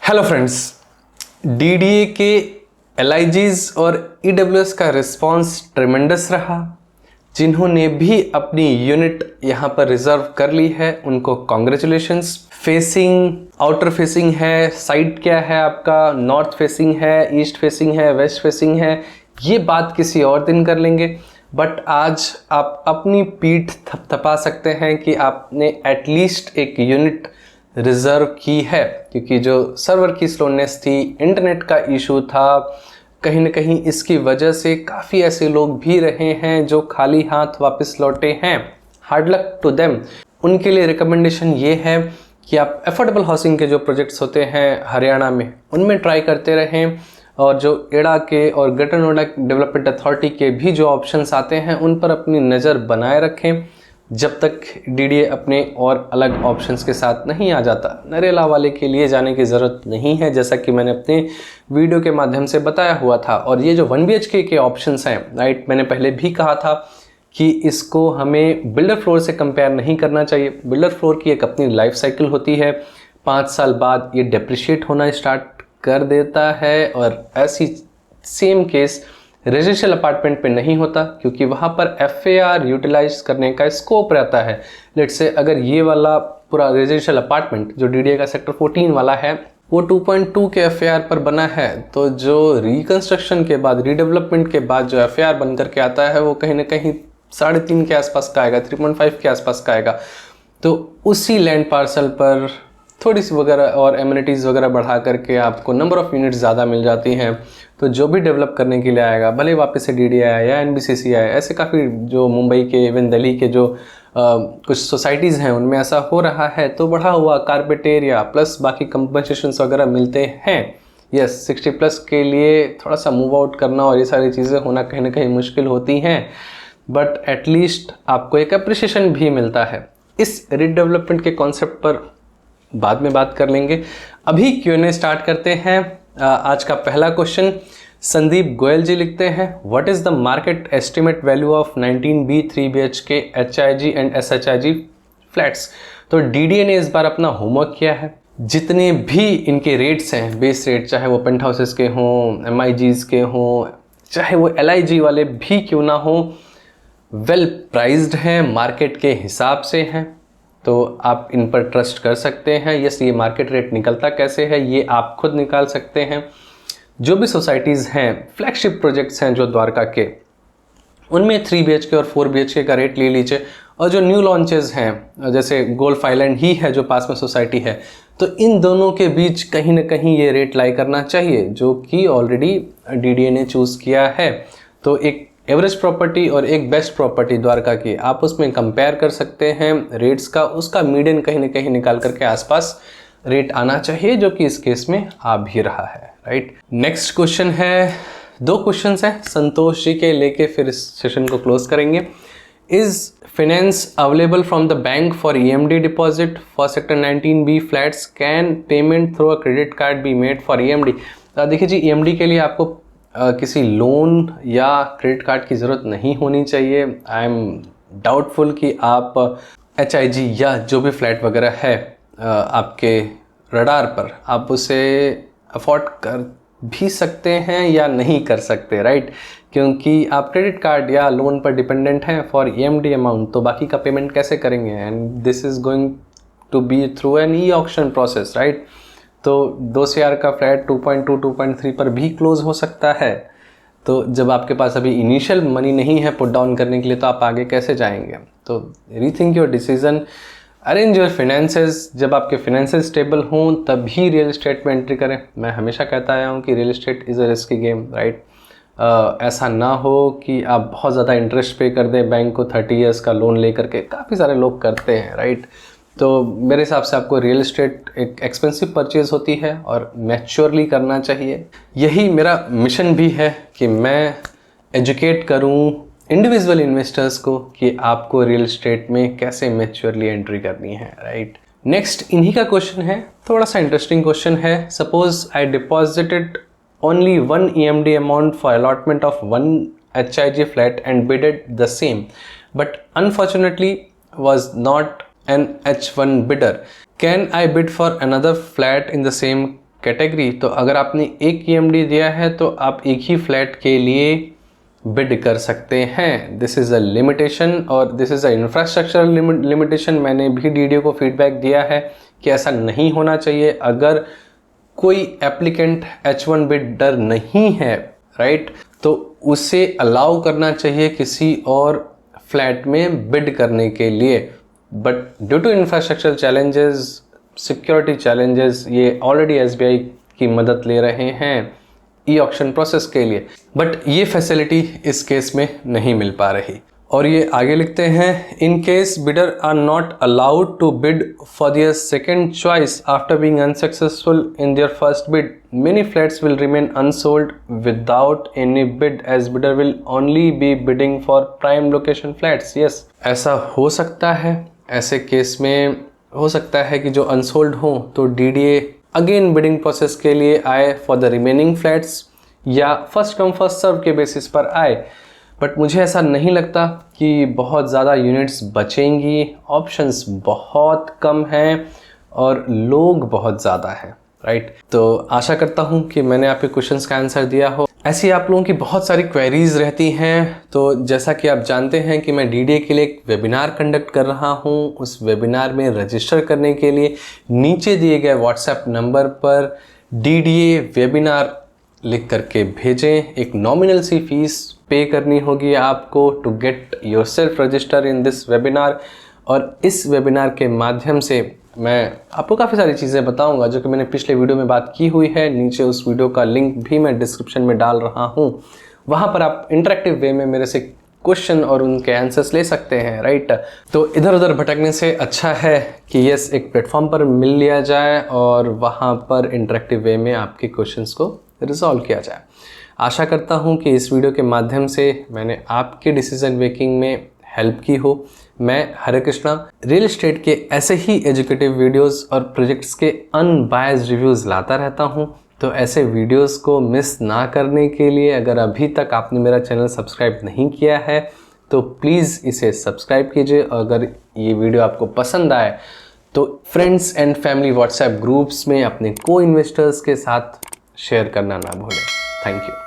Hello friends, DDA के एलआईजीज और EWS का रिस्पांस ट्रेमेंडस रहा। जिन्होंने भी अपनी यूनिट यहाँ पर रिजर्व कर ली है उनको कॉन्ग्रेचुलेशंस। फेसिंग, आउटर फेसिंग है, साइड क्या है आपका, नॉर्थ फेसिंग है, ईस्ट फेसिंग है, वेस्ट फेसिंग है, ये बात किसी और दिन कर लेंगे। बट आज आप अपनी पीठ थपथपा सकते हैं कि आपने एटलीस्ट एक यूनिट रिजर्व की है, क्योंकि जो सर्वर की स्लोनेस थी, इंटरनेट का इशू था, कहीं ना कहीं इसकी वजह से काफ़ी ऐसे लोग भी रहे हैं जो खाली हाथ वापस लौटे हैं। Hard luck to them. उनके लिए रिकमेंडेशन ये है कि आप अफोर्डेबल हाउसिंग के जो प्रोजेक्ट्स होते हैं हरियाणा में, उनमें ट्राई करते रहें, और जो एडा के और ग्रेटर नोएडा डेवलपमेंट अथॉरिटी के भी जो ऑप्शंस आते हैं उन पर अपनी नज़र बनाए रखें जब तक डीडीए अपने और अलग ऑप्शंस के साथ नहीं आ जाता। नरेला वाले के लिए जाने की ज़रूरत नहीं है, जैसा कि मैंने अपने वीडियो के माध्यम से बताया हुआ था। और ये जो 1 BHK के ऑप्शंस हैं, राइट, मैंने पहले भी कहा था कि इसको हमें बिल्डर फ्लोर से कंपेयर नहीं करना चाहिए। बिल्डर फ्लोर की एक अपनी लाइफ साइकिल होती है, 5 साल बाद ये डेप्रिशिएट होना स्टार्ट कर देता है, और ऐसी सेम केस रेजिडेंशियल अपार्टमेंट पे नहीं होता, क्योंकि वहाँ पर FAR यूटिलाइज करने का स्कोप रहता है। लेट्स से अगर ये वाला पूरा रेजिडेंशियल अपार्टमेंट जो डीडीए का सेक्टर 14 वाला है वो 2.2 के FAR पर बना है, तो जो रिकंस्ट्रक्शन के बाद, रीडेवलपमेंट के बाद जो FAR बन करके आता है वो कहीं ना कहीं 3.5 के आसपास का आएगा, 3.5 के आसपास का आएगा। तो उसी लैंड पार्सल पर थोड़ी सी वगैरह और एमिनिटीज़ वगैरह बढ़ा करके आपको नंबर ऑफ़ यूनिट्स ज़्यादा मिल जाती हैं। तो जो भी डेवलप करने के लिए आएगा, भले वापस से डीडीए आए या NBCC आए, ऐसे काफ़ी जो मुंबई के, इवन दिल्ली के जो कुछ सोसाइटीज़ हैं उनमें ऐसा हो रहा है, तो बढ़ा हुआ कारपेट एरिया प्लस बाकी कंपनसेशंस वगैरह मिलते हैं। यस, 60+ के लिए थोड़ा सा मूव आउट करना और ये सारी चीज़ें होना कहीं ना कहीं मुश्किल होती हैं, बट एटलीस्ट आपको एक अप्रिसिएशन भी मिलता है। इस रीडेवलपमेंट के कॉन्सेप्ट पर बाद में बात कर लेंगे। अभी Q&A स्टार्ट करते हैं। आज का पहला क्वेश्चन संदीप गोयल जी लिखते हैं, what is the market estimate value of 19B 3 BHK HIG and SHIG flats. तो डीडीए ने इस बार अपना होमवर्क किया है। जितने भी इनके रेट्स हैं, बेस रेट, चाहे वो पेंट हाउसेस के हों, MIGs के हों, चाहे वो LIG वाले भी क्यों ना हो, वेल प्राइज्ड हैं, मार्केट के हिसाब से हैं, तो आप इन पर ट्रस्ट कर सकते हैं। यस, ये मार्केट रेट निकलता कैसे है ये आप खुद निकाल सकते हैं। जो भी सोसाइटीज़ हैं, फ्लैगशिप प्रोजेक्ट्स हैं जो द्वारका के, उनमें 3 BHK और 4 BHK का रेट ले लीजिए। और जो न्यू लॉन्चेस हैं, जैसे गोल्फ आइलैंड ही है जो पास में सोसाइटी है, तो इन दोनों के बीच कहीं ना कहीं ये रेट लाई करना चाहिए, जो कि ऑलरेडी डीडीए ने चूज़ किया है। तो एक एवरेज प्रॉपर्टी और एक बेस्ट प्रॉपर्टी द्वारका की, आप उसमें कंपेयर कर सकते हैं रेट्स का, उसका मीडियन कहीं ना कहीं निकाल करके आसपास रेट आना चाहिए, जो कि इस केस में आ भी रहा है, राइट। नेक्स्ट क्वेश्चन है, 2 क्वेश्चंस हैं संतोष जी के, लेके फिर इस सेशन को क्लोज करेंगे। Is finance available from the bank for EMD deposit for sector 19B flats, can payment through a credit card be made for EMD। देखिए जी, EMD के लिए आपको किसी लोन या क्रेडिट कार्ड की ज़रूरत नहीं होनी चाहिए। आई एम डाउटफुल कि आप HIG या जो भी फ्लैट वगैरह है आपके रडार पर, आप उसे अफोर्ड कर भी सकते हैं या नहीं कर सकते, राइट, क्योंकि आप क्रेडिट कार्ड या लोन पर डिपेंडेंट हैं फॉर EMD अमाउंट, तो बाकी का पेमेंट कैसे करेंगे? And this is going to be through an auction process, right. तो 2 CR का फ्लैट 2.2, 2.3 पर भी क्लोज हो सकता है। तो जब आपके पास अभी इनिशियल मनी नहीं है पुट डाउन करने के लिए, तो आप आगे कैसे जाएंगे? तो rethink your decision, arrange your finances. जब आपके फिनेंसेस स्टेबल हों तभी रियल एस्टेट में एंट्री करें। मैं हमेशा कहता आया हूँ कि real estate is a risky game, right. ऐसा ना हो कि आप बहुत ज़्यादा इंटरेस्ट पे कर दें बैंक को, 30 ईयर्स का लोन ले करके, काफ़ी सारे लोग करते हैं, राइट। तो मेरे हिसाब से आपको रियल एस्टेट एक एक्सपेंसिव परचेज़ होती है और मैच्योरली करना चाहिए। यही मेरा मिशन भी है कि मैं एजुकेट करूं इंडिविजुअल इन्वेस्टर्स को कि आपको रियल एस्टेट में कैसे मैच्योरली एंट्री करनी है, राइट। नेक्स्ट इन्हीं का क्वेश्चन है, थोड़ा सा इंटरेस्टिंग क्वेश्चन है। Suppose I deposited only 1 EMD amount for allotment of 1 HIG flat and bidded the same, but unfortunately was not an H1 bidder. Can I bid for another flat in the same category, तो अगर आपने एक EMD दिया है तो आप एक ही flat के लिए बिड कर सकते हैं। दिस इज़ अ लिमिटेशन और this is a infrastructural limitation. मैंने भी DDO को फीडबैक दिया है कि ऐसा नहीं होना चाहिए। अगर कोई एप्लीकेंट H1 बिडर नहीं है, राइट, तो उसे अलाउ करना चाहिए किसी और फ्लैट में बिड करने के लिए। But due to infrastructural challenges, security challenges, ये ऑलरेडी SBI की मदद ले रहे हैं ई-ऑक्शन प्रोसेस के लिए, बट ये फैसिलिटी इस केस में नहीं मिल पा रही। और ये आगे लिखते हैं, in case bidder are not allowed to bid for their second choice after being unsuccessful in their first bid, many flats will remain unsold without any bid as bidder will only be bidding for prime location flats. Yes, ऐसा हो सकता है। ऐसे case में हो सकता है कि जो अनसोल्ड हों तो DDA अगेन बिडिंग प्रोसेस के लिए आए फॉर द रिमेनिंग फ्लैट्स, या फर्स्ट कम फर्स्ट सर्व के बेसिस पर आए। बट मुझे ऐसा नहीं लगता कि बहुत ज़्यादा यूनिट्स बचेंगी। ऑप्शंस बहुत कम हैं और लोग बहुत ज़्यादा हैं, राइट। तो आशा करता हूँ कि मैंने आपके क्वेश्चंस का आंसर दिया हो। ऐसी आप लोगों की बहुत सारी क्वेरीज रहती हैं, तो जैसा कि आप जानते हैं कि मैं DDA के लिए एक वेबिनार कंडक्ट कर रहा हूँ। उस वेबिनार में रजिस्टर करने के लिए नीचे दिए गए व्हाट्सएप नंबर पर DDA वेबिनार लिख करके भेजें। एक नॉमिनल सी फीस पे करनी होगी आपको to get yourself register in this webinar. और इस वेबिनार के माध्यम से मैं आपको काफ़ी सारी चीज़ें बताऊंगा जो कि मैंने पिछले वीडियो में बात की हुई है। नीचे उस वीडियो का लिंक भी मैं डिस्क्रिप्शन में डाल रहा हूं। वहां पर आप इंटरेक्टिव वे में मेरे से क्वेश्चन और उनके आंसर्स ले सकते हैं, राइट। तो इधर उधर भटकने से अच्छा है कि यस, एक प्लेटफॉर्म पर मिल लिया जाए और वहाँ पर इंटरेक्टिव वे में आपके क्वेश्चंस को रिजॉल्व किया जाए। आशा करता हूँ कि इस वीडियो के माध्यम से मैंने आपके डिसीजन मेकिंग में हेल्प की हो। मैं हरे कृष्णा रियल एस्टेट के ऐसे ही एजुकेटिव वीडियोस और प्रोजेक्ट्स के अनबायस्ड रिव्यूज़ लाता रहता हूं। तो ऐसे वीडियोस को मिस ना करने के लिए अगर अभी तक आपने मेरा चैनल सब्सक्राइब नहीं किया है तो प्लीज़ इसे सब्सक्राइब कीजिए। अगर ये वीडियो आपको पसंद आए तो friends and family WhatsApp groups में अपने को इन्वेस्टर्स के साथ शेयर करना ना भूलें। Thank you.